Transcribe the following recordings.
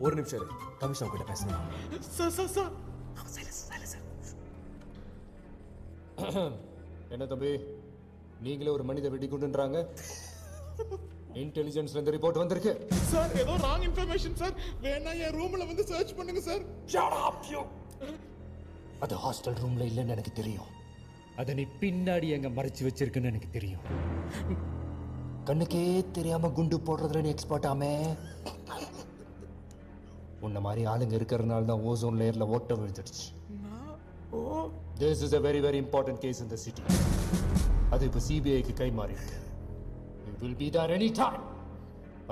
ஒரு நிமிஷம் இரு, கமிஷனர் கிட்ட பேசணும். சார் என்ன தம்பி, நீங்களே ஒரு மனித வெடி குண்டுன்றாங்க? இன்டெலிஜென்ஸ்ல இருந்து ரிப்போர்ட் வந்திருக்கு. சார் ஏதோ ராங் இன்ஃபர்மேஷன் சார். வேணா என் ரூம்ல வந்து சர்ச் பண்ணுங்க சார். Shut up you. அது ஹாஸ்டல் ரூம்ல இல்லன்னு எனக்கு தெரியும். அத நீ பின்னாடி எங்க மறைச்சு வச்சிருக்கன்னு எனக்கு தெரியும். கண்ணுக்கே தெரியாம குண்டு போடுறதுல நீ எக்ஸ்பர்ட் ஆமே. உன்ன மாதிரி ஆளுங்க இருக்கிறதுனால தான் ஓசோன் லேயர்ல ஓட்ட விழுந்துடுச்சு. This is a very very important case in the city. அது இப்ப சிபிஐக்கு கை மாறி இருக்கு. You will be there any time.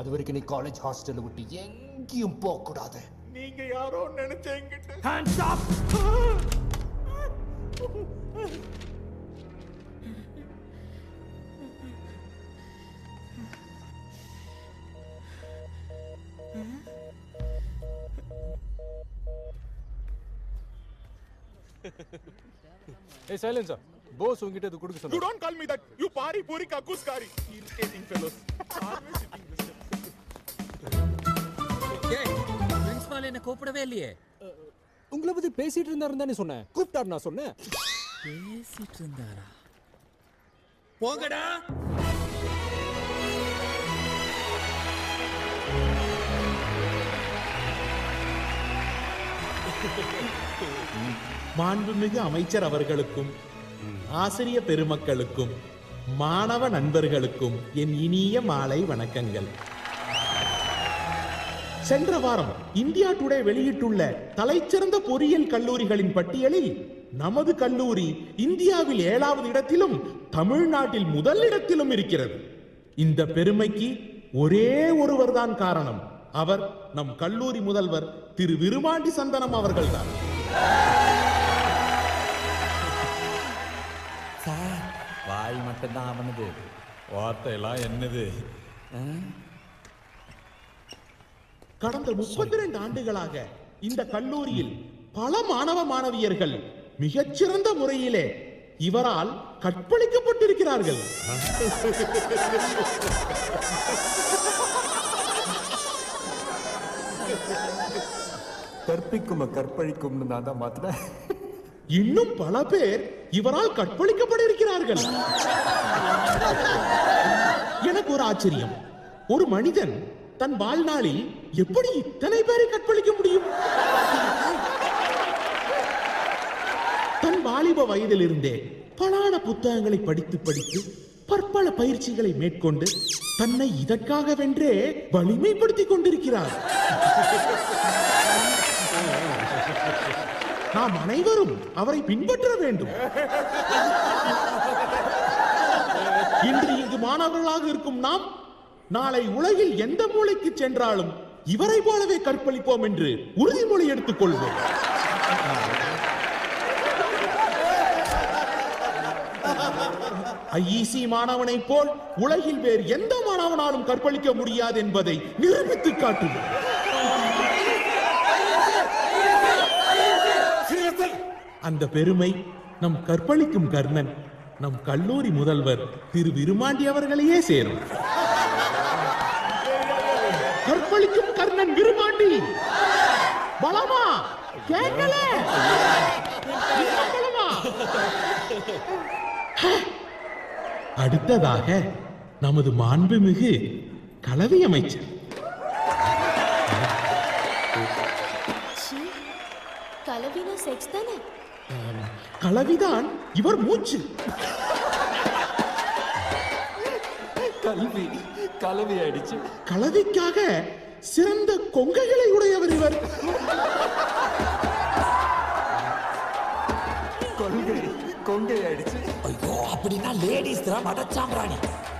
அது வரைக்கும் நீ காலேஜ் ஹாஸ்டல்ல விட்டு எங்கேயும் போக கூடாது. நீங்க யாரோ நினைச்சேங்கிட்ட. Hands up. Hey silencer, boss உங்கிட்ட இது கொடுக்க சொன்னா. You don't call me that. You pari puri kakuskari. Irritating fellows. Always sitting this way. ஏய், பிரின்சிபால் என்ன கூப்பிடவே இல்லையே. உங்களை பத்தி பேசிட்டு இருந்தாருன்னு தானே சொன்னேன். கூப்பிட்டாரு நான் சொன்னேன். பேசிட்டு இருந்தாரா? போங்கடா. மாண்புமிகு அமைச்சர் அவர்களுக்கும் ஆசிரிய பெருமக்களுக்கும் மாணவ நண்பர்களுக்கும் என் இனிய மாலை வணக்கங்கள். சென்ற வாரம் இந்தியா டுடே வெளியிட்டுள்ள தலைச்சிறந்த பொறியியல் கல்லூரிகளின் பட்டியலில் நமது கல்லூரி இந்தியாவில் 7வது இடத்திலும் தமிழ்நாட்டில் முதல் இடத்திலும் இருக்கிறது. இந்த பெருமைக்கு ஒரே ஒருவர் தான் காரணம். அவர் நம் கல்லூரி முதல்வர் திரு விருமாண்டி சந்தனம் அவர்கள்தான். சார், வாய் மட்டும்தான் அவனது, வார்த்தையெல்லாம் என்னது? கடந்த 32 ஆண்டுகளாக இந்த கல்லூரியில் பல மாணவ மாணவியர்கள் மிகச்சிறந்த முறையிலே இவரால் கற்பழிக்கப்பட்டிருக்கிறார்கள். கற்பிக்கும் கற்பழிக்கும் நான் தான் மாத்தினேன். இன்னும் பல பேர் இவரால் கற்பழிக்கப்பட்டிருக்கிறார்கள். எனக்கு ஒரு ஆச்சரியம், ஒரு மனிதன் தன் வாழ்நாளில் எப்படி இத்தனை பேரை கற்பழிக்க முடியும்? தன் வாலிப வயதிலிருந்தே பலான புத்தகங்களை படித்து படித்து பற்பல பயிற்சிகளை மேற்கொண்டு தன்னை இதற்காக வென்றே வலிமைப்படுத்திக் கொண்டிருக்கிறார். நாம் அனைவரும் அவரை பின்பற்ற வேண்டும். இன்று இங்கு மாணவர்களாக இருக்கும் நாம் நாளை உலகில் எந்த மூலைக்கு சென்றாலும் இவரை போலவே கற்பழிப்போம் என்று உறுதிமொழி எடுத்துக் கொள்வோம். ஐஇசி மாணவனை போல் உலகில் வேறு எந்த மாணவனாலும் கற்பழிக்க முடியாது என்பதை நிரூபித்து காட்டுவோம். அந்த பெருமை நம் கற்பழிக்கும் கர்ணன், நம் கல்லூரி முதல்வர் திரு விருமாண்டி அவர்களையே சேரும். கற்பழிக்கும் கர்ணன் விருமாண்டி பலமா கேட்கல. பலமா. அடுத்ததாக நமது மாண்புமிகு கலவி அமைச்சர். கலவினா செக்ஸ் தானே? கலவிதான் இவர் மூச்சு. கல்வி கலவி ஆயிடுச்சு. கலவிக்காக சிறந்த கொங்கைகளை உடையவர் இவர். கொங்கை ஆயிடுச்சு. ஐயோ, அப்படின்னா லேடிஸ் தான் மடச்சாம்பிராணி.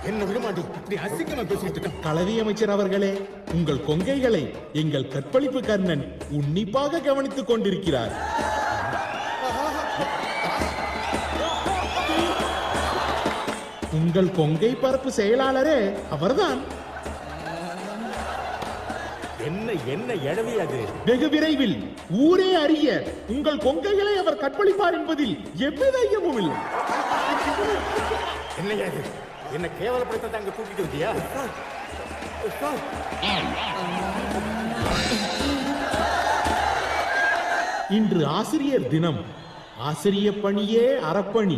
என்ன விடமாட்டி இப்படி அசிங்கமா பேசிட்டு. கலவி அமைச்சர் அவர்களே, உங்கள் கொங்கைகளை எங்கள் கற்பழிப்பு கர்ணன் உன்னிப்பாக கவனித்துக் கொண்டிருக்கிறார். உங்கள் கொங்கை பரப்பு செயலாளரே அவர்தான். என்ன என்ன எழவி அது? வெகு விரைவில் ஊரே அறிய உங்கள் கொங்கைகளை அவர் கற்பழிப்பார் என்பதில் எவ்வித ஐயமும் இல்லை. என்ன என்ன கேவலப்படுத்த அங்க கூட்டிட்டு வந்தியா? இன்று ஆசிரியர் தினம். ஆசிரிய பணியே அறப்பணி,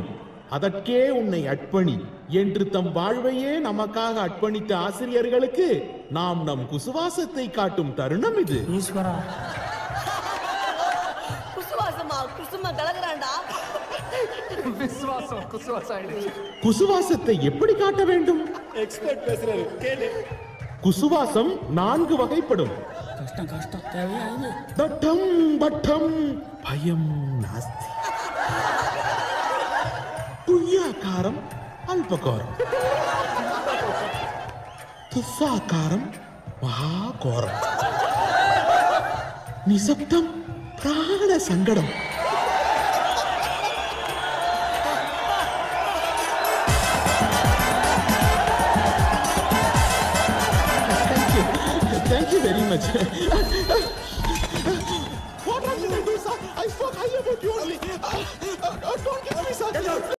அதற்கே உன்னை அர்ப்பணி என்று தம் வாழ்வையே நமக்காக அர்ப்பணித்த ஆசிரியர்களுக்கு நாம் நம் குசுவாசத்தை காட்டும் தருணம் இது. குசுவாசமா குசுமா கலகுறான்டா. குசுவாசத்தை எப்படி காட்ட வேண்டும்? எக்ஸ்பர்ட் பேசுறாரு கேளு. குசுவாசம் 4 வகைப்படும். கஷ்டம் தேவையா இது? தட்டம் பட்டம் பயம் நாஸ்தி. துய்யாக்காரம் அல்பகாரம், துஸ்ஸாக்காரம் மகாகோரம், நிசப்தம் பிராண சங்கடம். Thank you very much. What happened to this? I spoke high about you only.